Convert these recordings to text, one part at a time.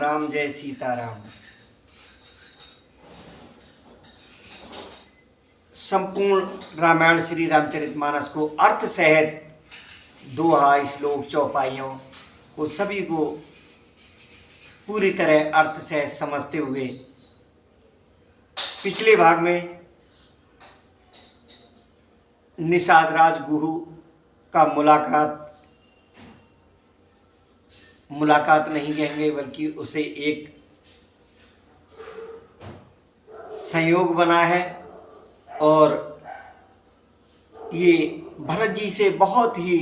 राम जय सीताराम। संपूर्ण रामायण श्री रामचरितमानस को अर्थ सहित दोहा, श्लोक, चौपाइयों को सभी को पूरी तरह अर्थ सहित समझते हुए पिछले भाग में निषाद राज गुरु का मुलाकात नहीं कहेंगे बल्कि उसे एक संयोग बना है और ये भरत जी से बहुत ही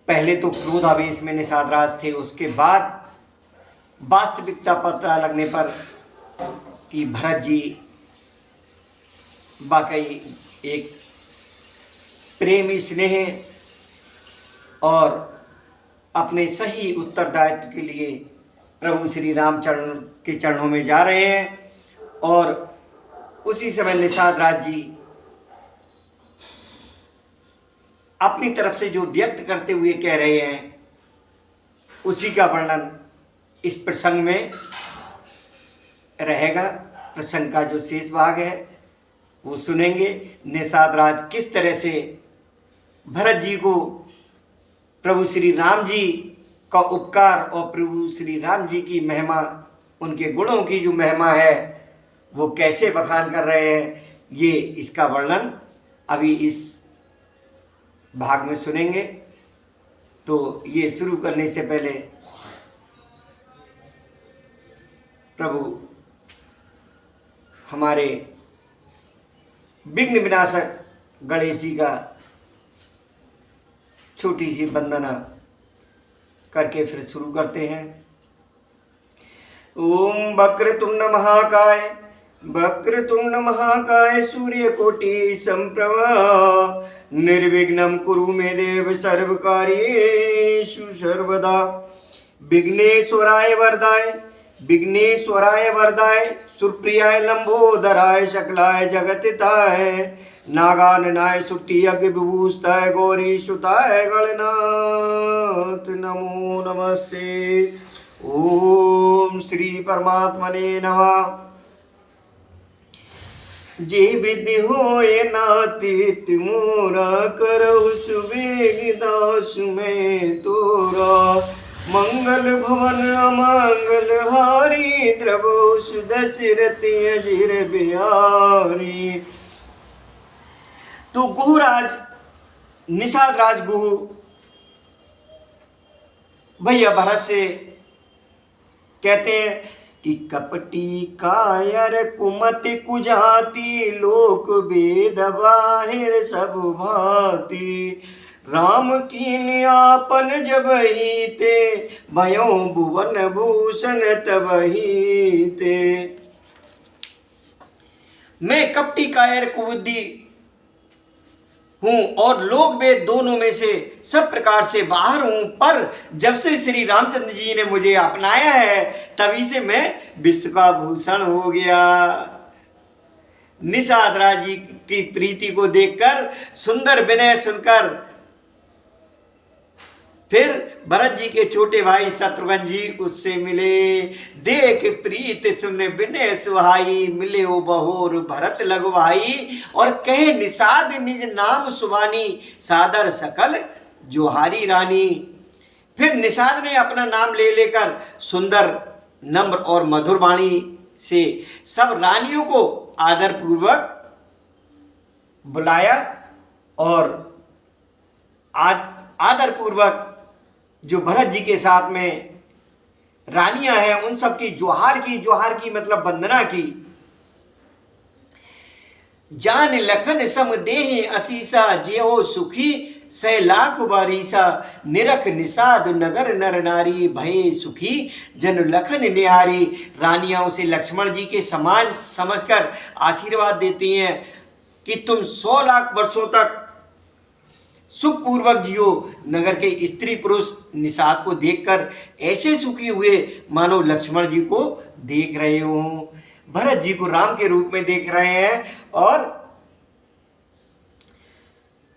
पहले तो क्रोधावेश में निषाद राज थे, उसके बाद वास्तविकता पता लगने पर कि भरत जी वाकई एक प्रेमी, स्नेह और अपने सही उत्तरदायित्व के लिए प्रभु श्री रामचरण के चरणों में जा रहे हैं। और उसी समय निषाद राज जी अपनी तरफ से जो व्यक्त करते हुए कह रहे हैं उसी का वर्णन इस प्रसंग में रहेगा। प्रसंग का जो शेष भाग है वो सुनेंगे। निषाद राज किस तरह से भरत जी को प्रभु श्री राम जी का उपकार और प्रभु श्री राम जी की महिमा, उनके गुणों की जो महिमा है वो कैसे बखान कर रहे हैं, ये इसका वर्णन अभी इस भाग में सुनेंगे। तो ये शुरू करने से पहले प्रभु हमारे विघ्न विनाशक गणेश जी का छोटी सी वंदना करके फिर शुरू करते हैं। ओम वक्रतुंड महाकाय, वक्रतुंड महाकाय, सूर्यकोटि संप्रभा, निर्विघ्नं कुरु मे देव, सर्वकार्येषु सर्वदा। विघ्नेश्वराय वरदाय, विघ्नेश्वराय वरदाय, सुप्रियाय लंबोदराय, सकलाय जगतिताय, नागाननाय सुक्ति यज्ञ विभूषताय, गौरी सुताय गणनाथ, नमो नमस्ते। ओम श्री परमात्मने नमः। जे विधि होए नातीत मोरा, करहु सुबेग दास में तोरा, मंगल भवन अमंगल हारी, द्रवो सुदशरथ अजिर बिहारी। तो गुहुराज निषाद राज गुहु भैया भरत से कहते हैं कि कपटी कायर कुमति कुजाति, लोक वेद बाहिर सब भांति, राम कीन आपन जबहि ते, भयो भुवन भूषण तबहि ते। मैं कपटी कायर कुबुद्धि हूँ और लोक वेद दोनों में से सब प्रकार से बाहर हूँ, पर जब से श्री रामचंद्र जी ने मुझे अपनाया है तभी से मैं विश्व का भूषण हो गया। निषाद राज जी की प्रीति को देखकर, सुंदर विनय सुनकर फिर भरत जी के छोटे भाई शत्रुघ्न जी उससे मिले। देख प्रीत सुन विनय सुहाई, मिले ओ बहोर भरत लगु भाई, और कहे निषाद निज नाम सुबानी, सादर सकल जोहारी रानी। फिर निषाद ने अपना नाम ले लेकर सुंदर, नम्र और मधुर वाणी से सब रानियों को आदर पूर्वक बुलाया और आदर पूर्वक जो भरत जी के साथ में रानियां हैं उन सब की जोहार की मतलब वंदना की। जान लखन सम देहि असीसा, जेहो सुखी सै लाख बारीसा, निरख निषाद नगर नर नारी, भये सुखी जन लखन निहारी। रानियां उसे लक्ष्मण जी के समान समझकर आशीर्वाद देती हैं कि तुम 100 लाख वर्षों तक सुखपूर्वक जियो। नगर के स्त्री पुरुष निषाद को देखकर ऐसे सुखी हुए मानो लक्ष्मण जी को देख रहे हो, भरत जी को राम के रूप में देख रहे हैं, और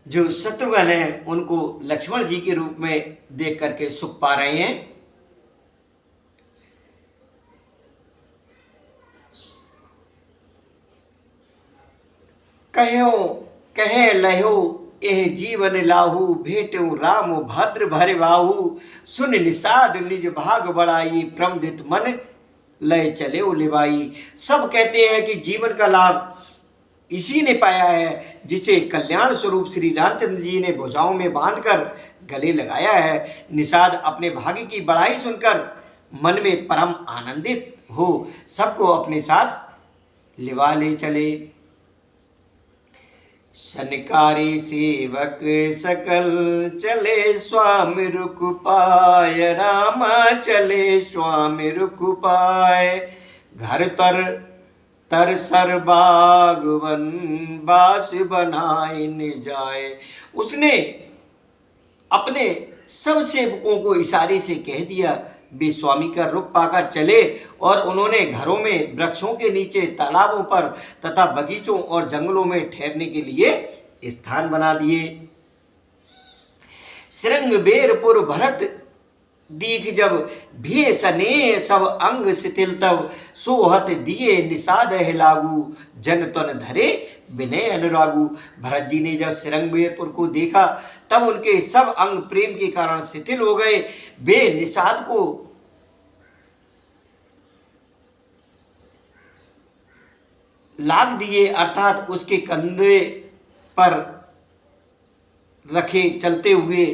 जो शत्रुघ्न हैं उनको लक्ष्मण जी के रूप में देख करके सुख पा रहे हैं। कहो कहे लहो एह जीवन लाहू, भेटू राम भद्र भरे बाहू, सुन निषाद निज भाग बढ़ाई, प्रमदित मन लय चले लिबाई। सब कहते हैं कि जीवन का लाभ इसी ने पाया है जिसे कल्याण स्वरूप श्री रामचंद्र जी ने भुजाओं में बांधकर गले लगाया है। निषाद अपने भाग्य की बड़ाई सुनकर मन में परम आनंदित हो सबको अपने साथ लिवा ले चले। सनकारे सेवक सकल चले स्वामी रुक पाय, रामा चले स्वामी रुक पाय। घर तर सर बागवन बास बनाए न जाए। उसने अपने सब सेवकों को इशारे से कह दिया, वे स्वामी का रुख पाकर चले और उन्होंने घरों में, वृक्षों के नीचे, तालाबों पर तथा बगीचों और जंगलों में ठहरने के लिए स्थान बना दिए। श्रृंग बेरपुर भरत दीख जब, भे सने सब अंग शिथिल तब, सोहत दिए निषाद है लागू, जन तन धरे विनय अनुरागू। भरत जी ने जब श्रृंगबेरपुर को देखा तब उनके सब अंग प्रेम के कारण शिथिल हो गए। वे निषाद को लाग दिए, अर्थात उसके कंधे पर रखे चलते हुए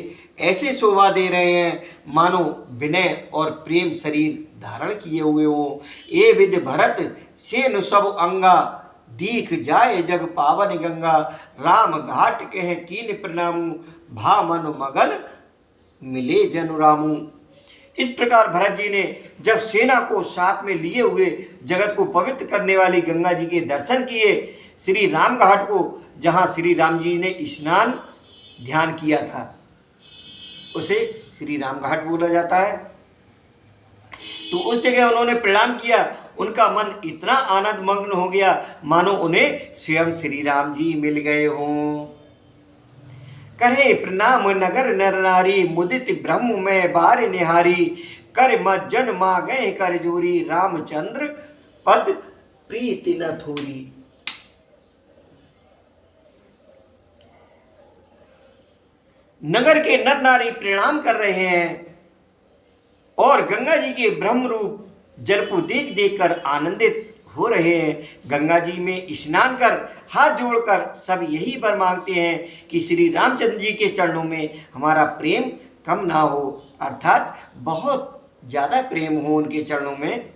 ऐसे शोभा दे रहे हैं मानो विनय और प्रेम शरीर धारण किए हुए हों। ए विद भरत सेनु सब अंगा, दीख जाए जग पावन गंगा, राम घाट कह कीन प्रणामू, भा मन मगन मिले जनु रामू। इस प्रकार भरत जी ने जब सेना को साथ में लिए हुए जगत को पवित्र करने वाली गंगा जी के दर्शन किए, श्री राम घाट को, जहाँ श्री राम जी ने स्नान ध्यान किया था, उसे श्री राम घाट बोला जाता है, तो उस जगह उन्होंने प्रणाम किया। उनका मन इतना आनंद मग्न हो गया मानो उन्हें स्वयं श्री राम जी मिल गए हों। करे प्रणाम नगर नर नारी, मुदित ब्रह्म में बार निहारी, कर मज्जन मा गए कर जोरी, रामचंद्र पद प्रीति न थोरी। नगर के नर नारी प्रणाम कर रहे हैं और गंगा जी के ब्रह्म रूप जल को देख देख कर आनंदित हो रहे हैं। गंगा जी में स्नान कर हाथ जोड़कर सब यही वर मांगते हैं कि श्री रामचंद्र जी के चरणों में हमारा प्रेम कम ना हो, अर्थात बहुत ज़्यादा प्रेम हो उनके चरणों में।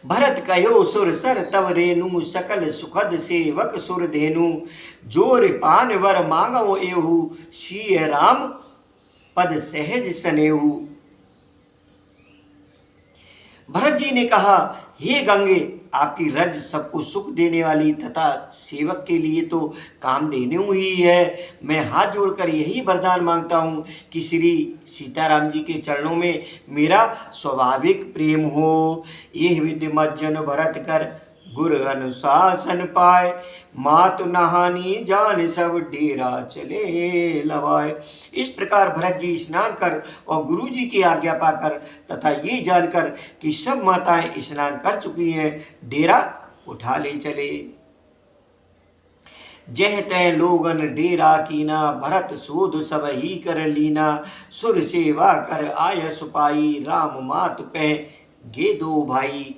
भरत कहो सुर सर तव रेणु, सकल सुखद सेवक सुर धेनु, जोर पान वर मांगो एहू, सिय राम पद सहज सनेहू। भरत जी ने कहा, हे गंगे, आपकी रज सबको सुख देने वाली तथा सेवक के लिए तो काम देने हुई है। मैं हाथ जोड़कर यही वरदान मांगता हूँ कि श्री सीताराम जी के चरणों में मेरा स्वाभाविक प्रेम हो। यह विधि मज्जन भरत कर, गुर अनुशासन पाए, मातु नहानी जान सब डेरा चले लवाए। इस प्रकार भरत जी स्नान कर और गुरु जी की आज्ञा पाकर तथा ये जानकर कि सब माताएं स्नान कर चुकी हैं, डेरा उठा ले चले। जह तय लोगन डेरा कीना, भरत शोध सब ही कर लीना, सुर सेवा कर आय सुपाई, राम मातु पे गे दो भाई।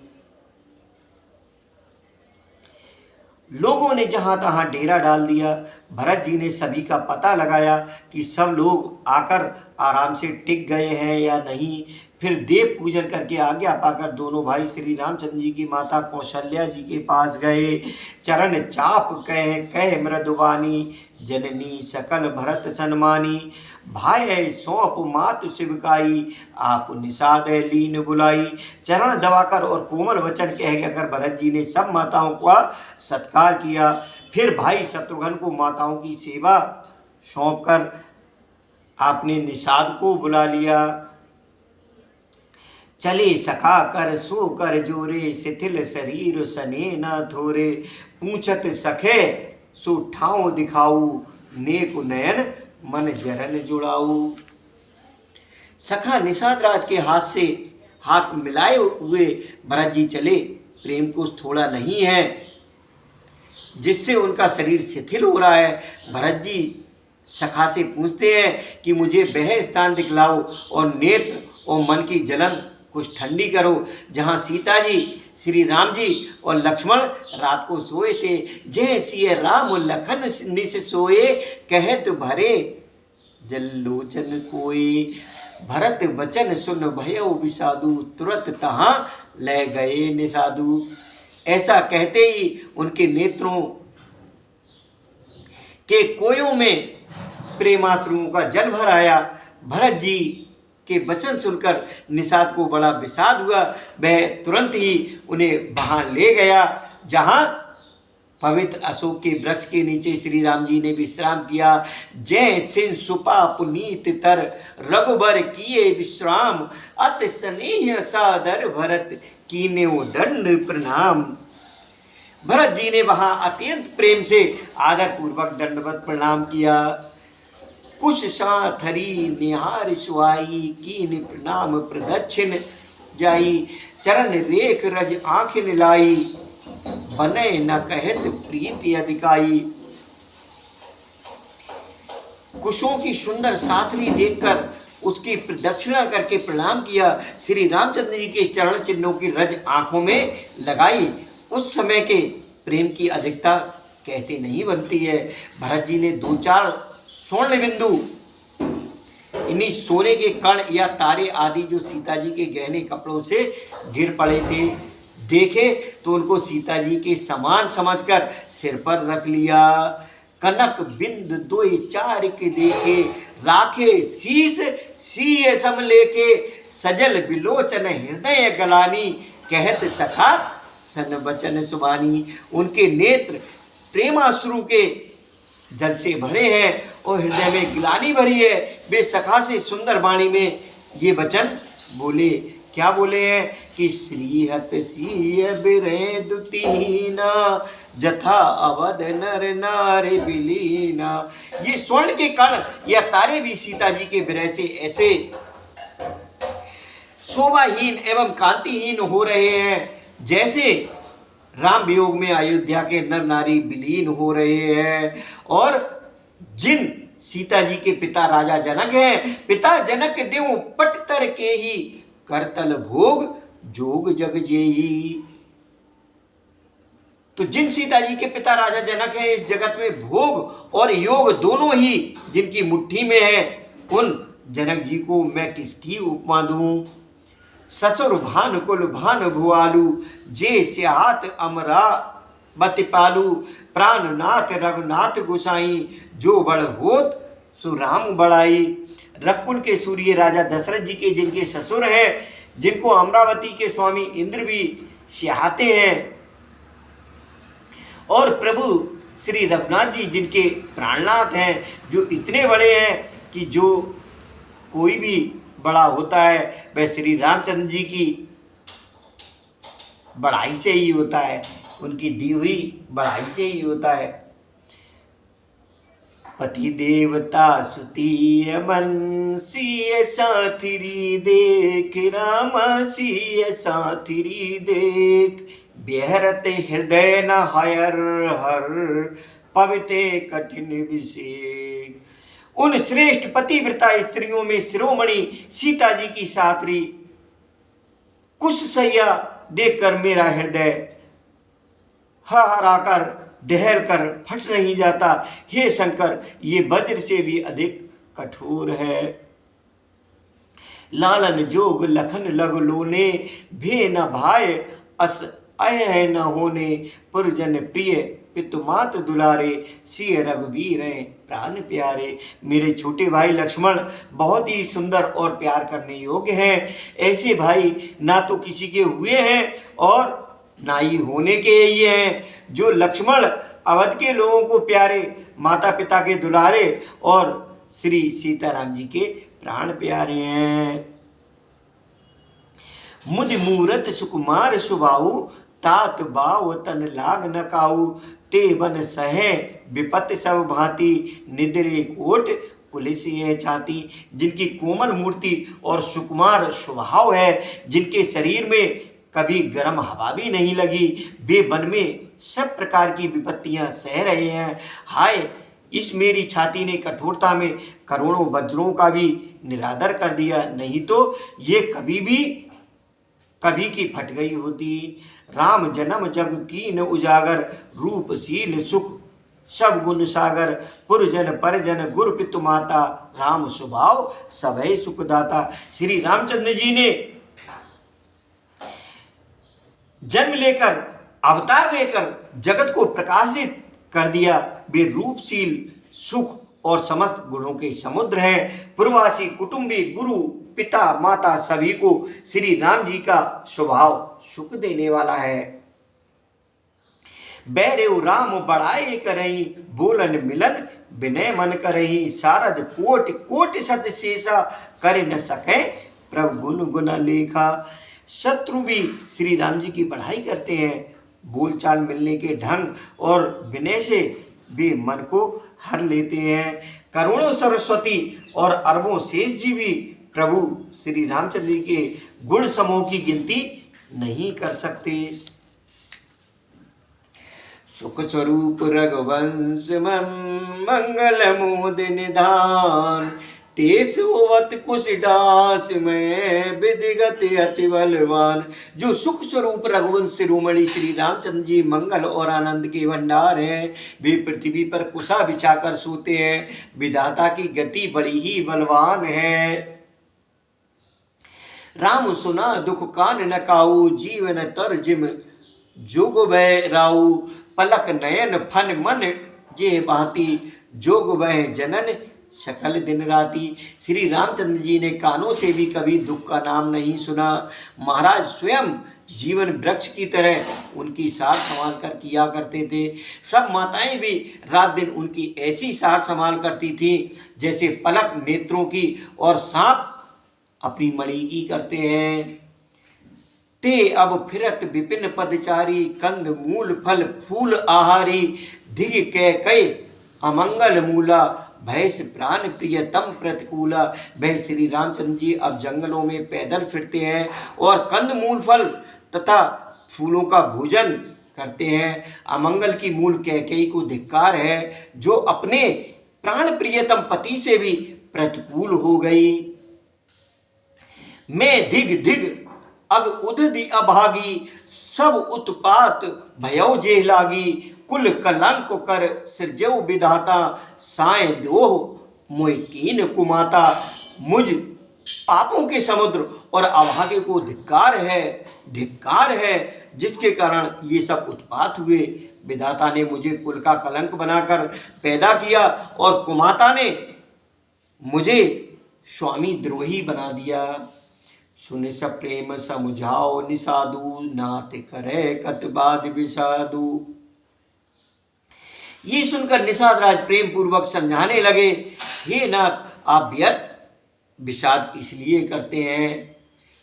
लोगों ने जहाँ तहाँ डेरा डाल दिया। भरत जी ने सभी का पता लगाया कि सब लोग आकर आराम से टिक गए हैं या नहीं। फिर देव पूजन करके आज्ञा पाकर दोनों भाई श्री रामचंद्र जी की माता कौशल्या जी के पास गए। चरण चाप कह मृदुबानी, जननी सकल भरत सन्मानी, भाई सौंप मातु शिवकाई, आप निषाद लीन बुलाई। चरण दबाकर और कोमल वचन कहकर भरत जी ने सब माताओं का सत्कार किया। फिर भाई शत्रुघ्न को माताओं की सेवा सौंपकर आपने निषाद को बुला लिया। चले सखा कर सो कर जोरे, शिथिल शरीर सने न थोरे, पूछत सखे सो ठाव दिखाऊ, नेक नयन मन जरन जुड़ाऊ। सखा निषाद राज के हाथ से हाथ मिलाए हुए भरत जी चले। प्रेम को थोड़ा नहीं है। जिससे उनका शरीर शिथिल हो रहा है। भरत जी सखा से पूछते हैं कि मुझे वह स्थान दिखलाओ और नेत्र और मन की जलन कुछ ठंडी करो जहाँ सीता जी, श्री राम जी और लक्ष्मण रात को सोए थे। जय सिय राम लखन निस सोए, कहत भरे जल लोचन कोई। भरत वचन सुन भयो विषादु, तुरंत तहाँ ले गए निषादु। ऐसा कहते ही उनके नेत्रों के कोयों में प्रेमाश्रुओं का जल भर आया। भरत जी के वचन सुनकर निषाद को बड़ा विषाद हुआ। वह तुरंत ही उन्हें वहाँ ले गया जहाँ पवित्र अशोक के वृक्ष के नीचे श्री राम जी ने विश्राम किया। जय सिंह सुपा पुनीत तर, रघुबर किए विश्राम, अत स्नेह सादर भरत कीन्यो दंड प्रणाम। भरत जी ने वहाँ अत्यंत प्रेम से आदर पूर्वक दंडवत प्रणाम किया। कुश साथरी निहार सुहाई, कीन प्रणाम प्रदक्षिण जाई, चरण रेख रज आँख लाई, बने न कहत प्रीति अधिकाई। कुशों की सुंदर साथरी देखकर उसकी प्रदक्षिणा करके प्रणाम किया। श्री रामचंद्र जी के चरण चिन्हों की रज आंखों में लगाई। उस समय के प्रेम की अधिकता कहते नहीं बनती है। भरत जी ने 2-4 स्वर्ण बिंदु, इन्हीं सोने के कण या तारे आदि जो सीता जी के गहने कपड़ों से गिर पड़े थे, देखे तो उनको सीता जी के समान समझकर सिर पर रख लिया। कनक बिंद 2-4 के देखे, राखे शीस सीय सम लेके, सजल बिलोचन हृदय गलानी, कहत सखा सन वचन सुबानी। उनके नेत्र प्रेमाश्रु के जल से भरे हैं और हृदय में गिलानी भरी है। वे सखा से सुंदर वाणी में ये वचन बोले। क्या बोले हैं कि श्रीहत सीय बिरे दुतीना, जथा अवध नर नारी बिलीना। ये स्वर्ण के कण या तारे भी सीता जी के विरह से ऐसे शोभाहीन एवं कांतिहीन हो रहे हैं जैसे राम वियोग में अयोध्या के नर नारी विलीन हो रहे हैं। और जिन सीता जी के पिता राजा जनक हैं, पिता जनक देव पटतर के ही, करतल भोग जोग जग जेही। तो जिन सीता जी के पिता राजा जनक हैं, इस जगत में भोग और योग दोनों ही जिनकी मुट्ठी में है, उन जनक जी को मैं किसकी उपमा दूं। ससुर भान कुल भान भुआलू, जे सियात अमरा बति पालू, प्राणनाथ रघुनाथ गोसाई, जो बड़ होत सो राम बड़ाई। रकुल के सूर्य राजा दशरथ जी के जिनके ससुर हैं, जिनको अमरावती के स्वामी इंद्र भी सिहाते हैं, और प्रभु श्री रघुनाथ जी जिनके प्राणनाथ हैं, जो इतने बड़े हैं कि जो कोई भी बड़ा होता है वह श्री रामचंद्र जी की बड़ाई से ही होता है, उनकी दी हुई बड़ाई से ही होता है। पति देवता सुतीय मन, सिय साथिरी देख, राम सिय साथिरी देख, बेहरत हृदय न हयर हर, पविते कठिन विषेक। उन श्रेष्ठ पतिव्रता स्त्रियों में शिरोमणि सीता जी की साथरी कुश सैया देखकर मेरा हृदय हराकर दहल कर फट नहीं जाता। हे शंकर, ये वज्र से भी अधिक कठोर है। लालन जोग लखन लग लोने, भे न भाय अस अय न होने, पुरजन प्रिय पितुमात दुलारे, सिय रघुवीर प्राण प्यारे। मेरे छोटे भाई लक्ष्मण बहुत ही सुंदर और प्यार करने योग्य हैं। ऐसे भाई ना तो किसी के हुए हैं और ना ही होने के ही हैं। जो लक्ष्मण अवध के लोगों को प्यारे, माता पिता के दुलारे और श्री सीताराम जी के प्राण प्यारे हैं। मुझ मूरत सुकुमार सुबाऊ, तात बाव तन लाग न काऊ, ते बन सहे विपत्ति सब भांति, निद्रे कोट पुलिस ये छाती। जिनकी कोमल मूर्ति और सुकुमार स्वभाव है, जिनके शरीर में कभी गर्म हवा भी नहीं लगी। वे वन में सब प्रकार की विपत्तियां सह रहे हैं। हाय, इस मेरी छाती ने कठोरता में करोड़ों वज्रों का भी निरादर कर दिया, नहीं तो ये कभी की फट गई होती। राम जन्म जग कीन उजागर, रूपशील सुख सब गुण सागर, पुरजन परजन गुरु पितु माता, राम स्वभाव सभय सुखदाता। श्री रामचंद्र जी ने जन्म लेकर, अवतार लेकर जगत को प्रकाशित कर दिया। वे रूपशील सुख और समस्त गुणों के समुद्र हैं। पूर्वासी कुटुंबी गुरु पिता माता सभी को श्री राम जी का स्वभाव सुख देने वाला है। बैरेउ राम बड़ाई करई, बोलन मिलन विनय मन करई, सारद कोटि कोटि सत शेषा, कर न सके प्रभु गुण गुण लेखा। शत्रु भी श्री राम जी की बढ़ाई करते हैं। बोलचाल मिलने के ढंग और विनय से वे मन को हर लेते हैं। करोड़ों सरस्वती और अरबों शेष जी भी प्रभु श्री रामचंद्र जी के गुण समूह की गिनती नहीं कर सकते। सुख स्वरूप रघुवंश मंगल मोद निधान, तेज होवत कुशदास में विधिगत अति बलवान। जो सुख स्वरूप रघुवंश शिरोमणि श्री रामचंद्र जी मंगल और आनंद के भंडार हैं, वे पृथ्वी पर कुशा बिछाकर सोते हैं। विधाता की गति बड़ी ही बलवान है। राम सुना दुख कान न काऊ, जीवन तर जिम जोग भय राऊ। पलक नयन फन मन जे भांति, जोग भय जनन सकल दिन राती। श्री रामचंद्र जी ने कानों से भी कभी दुख का नाम नहीं सुना। महाराज स्वयं जीवन वृक्ष की तरह उनकी सार संभाल कर किया करते थे। सब माताएं भी रात दिन उनकी ऐसी सार संभाल करती थी जैसे पलक नेत्रों की और सांप अपनी मणि की करते हैं। ते अब फिरत विपिन पदचारी, कंद मूल फल फूल आहारी। धिग कह अमंगल मूला, भैंस प्राण प्रियतम प्रतिकूला। वह श्री रामचंद्र जी अब जंगलों में पैदल फिरते हैं और कंद मूल फल तथा फूलों का भोजन करते हैं। अमंगल की मूल कैकेयी को धिक्कार है, जो अपने प्राण प्रियतम पति से भी प्रतिकूल हो गई। मैं धिग धिग अग उदधि अभागी, सब उत्पात भयौ जेह लागी। कुल कलंक कर सृजौ विधाता, साय दोह मोय कीन कुमाता। मुझ पापों के समुद्र और अभागे को धिक्कार है, जिसके कारण ये सब उत्पात हुए। विधाता ने मुझे कुल का कलंक बनाकर पैदा किया और कुमाता ने मुझे स्वामी द्रोही बना दिया। सुन सब प्रेम समुझाओ निसाधु, नाथ करे कतबाद विसाधु। ये सुनकर निषाद राज प्रेम पूर्वक समझाने लगे, हे नाथ, आप व्यर्थ विषाद इसलिए करते हैं।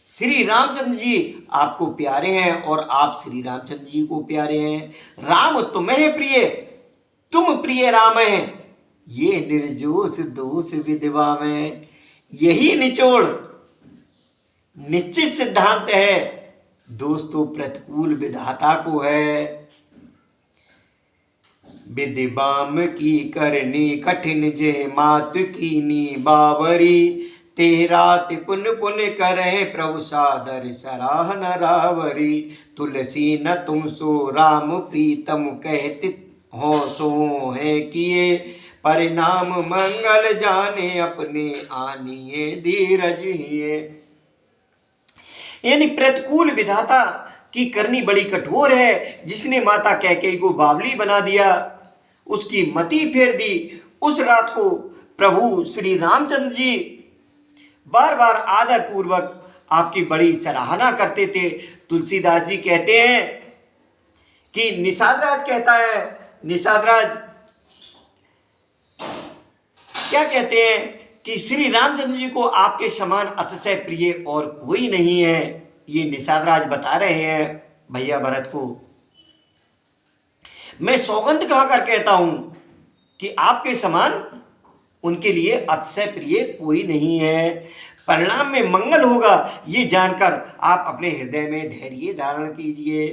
श्री रामचंद्र जी आपको प्यारे हैं और आप श्री रामचंद्र जी को प्यारे हैं। राम तुम्हें प्रिय, तुम प्रिय राम है, ये निर्जोष दोष विधवा में। यही निचोड़ निश्चित सिद्धांत है, दोस्तों प्रतिकूल विधाता को है। विधि बाम की करनी कठिन, जे मात कीनी बावरी। तेरात पुन पुन करे प्रभु सादर, सराहन रावरी। तुलसी न तुम सो राम प्रीतम, कहते हो सो है किए। परिणाम मंगल जाने, अपने आनिए धीरज हिए। यानी प्रतिकूल विधाता की करनी बड़ी कठोर है, जिसने माता कैकेयी को बावली बना दिया, उसकी मति फेर दी। उस रात को प्रभु श्री रामचंद्र जी बार बार आदर पूर्वक आपकी बड़ी सराहना करते थे। तुलसीदास जी कहते हैं कि निषाद राज कहता है, निषाद राज क्या कहते हैं कि श्री रामचंद्र जी को आपके समान अतिशय प्रिय और कोई नहीं है। ये निषाद राज बता रहे हैं भैया भरत को। मैं सौगंध खाकर कहता हूं कि आपके समान उनके लिए अतिशय प्रिय कोई नहीं है। परिणाम में मंगल होगा, ये जानकर आप अपने हृदय में धैर्य धारण कीजिए।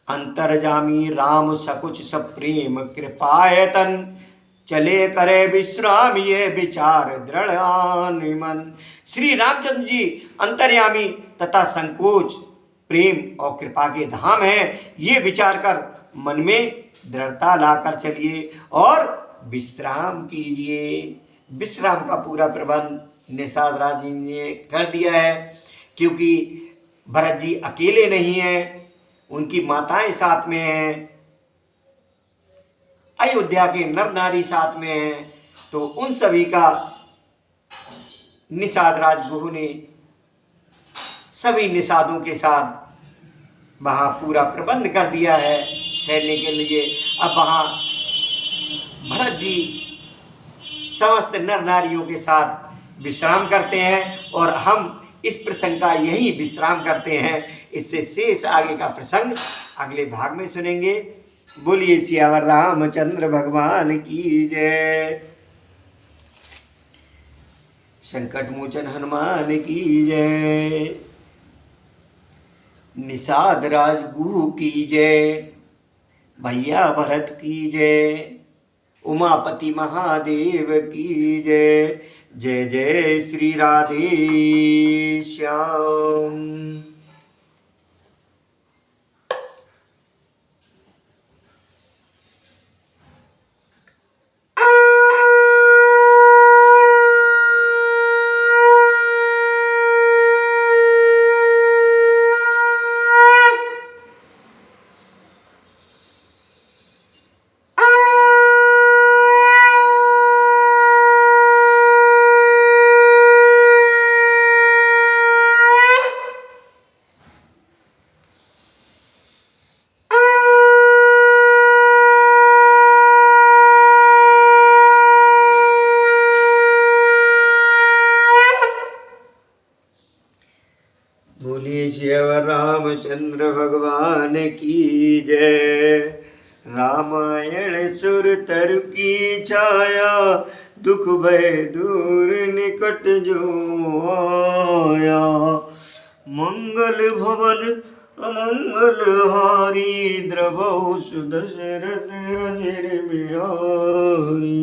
अंतर्जामी राम सकुच सप्रेम कृपायतन, चले करे विश्राम ये विचार दृढ़ मन। श्री रामचंद्र जी अंतर्यामी तथा संकोच, प्रेम और कृपा के धाम है, ये विचार कर मन में दृढ़ता लाकर चलिए और विश्राम कीजिए। विश्राम का पूरा प्रबंध निषाद राज जी ने कर दिया है, क्योंकि भरत जी अकेले नहीं हैं, उनकी माताएं साथ में हैं, अयोध्या के नर नारी साथ में हैं, तो उन सभी का निषाद राजगुरु ने सभी निषादों के साथ वहाँ पूरा प्रबंध कर दिया है ठहरने के लिए। अब वहाँ भरत जी समस्त नर नारियों के साथ विश्राम करते हैं और हम इस प्रसंग का यही विश्राम करते हैं। इससे शेष आगे का प्रसंग अगले भाग में सुनेंगे। बोलिए सियावर रामचंद्र भगवान की जय, संकट मोचन हनुमान की जय, निषाद राजगुरु की जय, भैया भरत की जय, उमापति महादेव की जय। जय जय श्री राधे श्याम। बोलिए सियावर रामचंद्र भगवान की जय। रामायण सुर तरु की छाया, दुख भय दूर निकट जो आया। मंगल भवन अमंगल हारी, द्रवौ सुदशरथ अजर बिहारी।